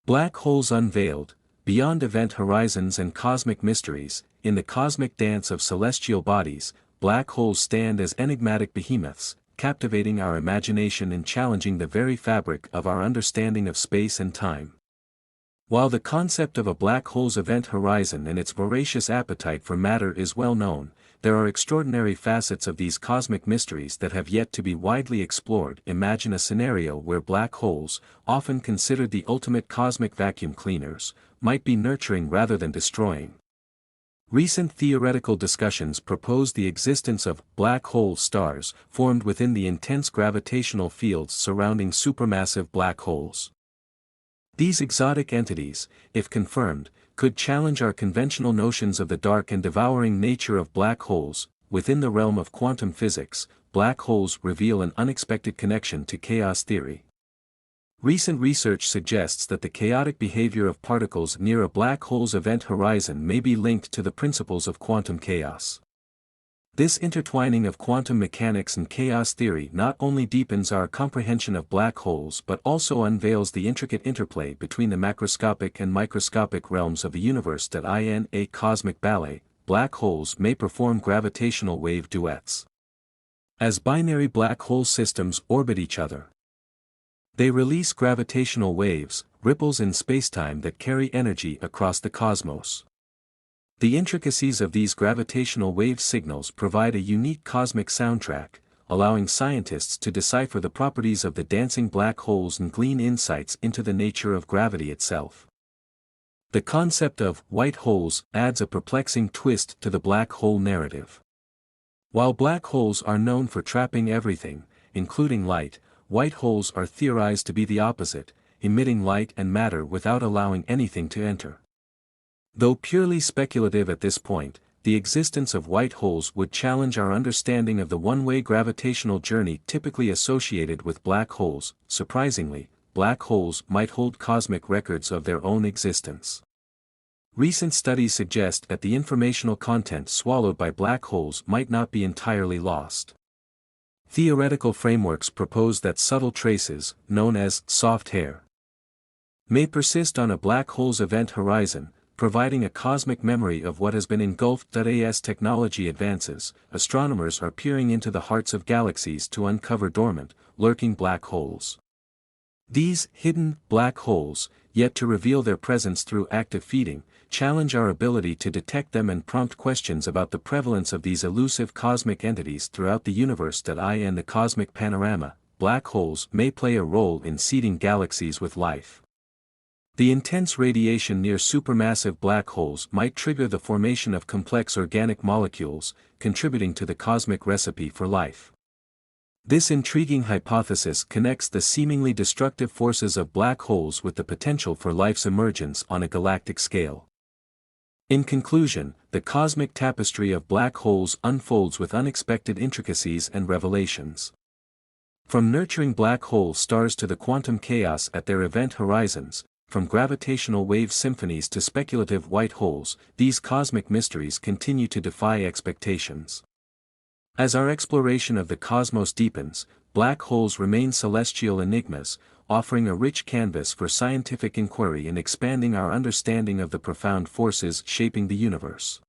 Black holes unveiled, beyond event horizons and cosmic mysteries, in the cosmic dance of celestial bodies, black holes stand as enigmatic behemoths, captivating our imagination and challenging the very fabric of our understanding of space and time. While the concept of a black hole's event horizon and its voracious appetite for matter is well known, there are extraordinary facets of these cosmic mysteries that have yet to be widely explored. Imagine a scenario where black holes, often considered the ultimate cosmic vacuum cleaners, might be nurturing rather than destroying. Recent theoretical discussions propose the existence of black hole stars formed within the intense gravitational fields surrounding supermassive black holes. These exotic entities, if confirmed, could challenge our conventional notions of the dark and devouring nature of black holes. Within the realm of quantum physics, black holes reveal an unexpected connection to chaos theory. Recent research suggests that the chaotic behavior of particles near a black hole's event horizon may be linked to the principles of quantum chaos. This intertwining of quantum mechanics and chaos theory not only deepens our comprehension of black holes but also unveils the intricate interplay between the macroscopic and microscopic realms of the universe. In a cosmic ballet, black holes may perform gravitational wave duets. As binary black hole systems orbit each other, they release gravitational waves, ripples in spacetime that carry energy across the cosmos. The intricacies of these gravitational wave signals provide a unique cosmic soundtrack, allowing scientists to decipher the properties of the dancing black holes and glean insights into the nature of gravity itself. The concept of white holes adds a perplexing twist to the black hole narrative. While black holes are known for trapping everything, including light, white holes are theorized to be the opposite, emitting light and matter without allowing anything to enter. Though purely speculative at this point, the existence of white holes would challenge our understanding of the one-way gravitational journey typically associated with black holes. Surprisingly, black holes might hold cosmic records of their own existence. Recent studies suggest that the informational content swallowed by black holes might not be entirely lost. Theoretical frameworks propose that subtle traces, known as soft hair, may persist on a black hole's event horizon, providing a cosmic memory of what has been engulfed. As technology advances, astronomers are peering into the hearts of galaxies to uncover dormant, lurking black holes. These hidden black holes, yet to reveal their presence through active feeding, challenge our ability to detect them and prompt questions about the prevalence of these elusive cosmic entities throughout the universe. In the cosmic panorama, black holes may play a role in seeding galaxies with life. The intense radiation near supermassive black holes might trigger the formation of complex organic molecules, contributing to the cosmic recipe for life. This intriguing hypothesis connects the seemingly destructive forces of black holes with the potential for life's emergence on a galactic scale. In conclusion, the cosmic tapestry of black holes unfolds with unexpected intricacies and revelations. From nurturing black hole stars to the quantum chaos at their event horizons, from gravitational wave symphonies to speculative white holes, these cosmic mysteries continue to defy expectations. As our exploration of the cosmos deepens, black holes remain celestial enigmas, offering a rich canvas for scientific inquiry and expanding our understanding of the profound forces shaping the universe.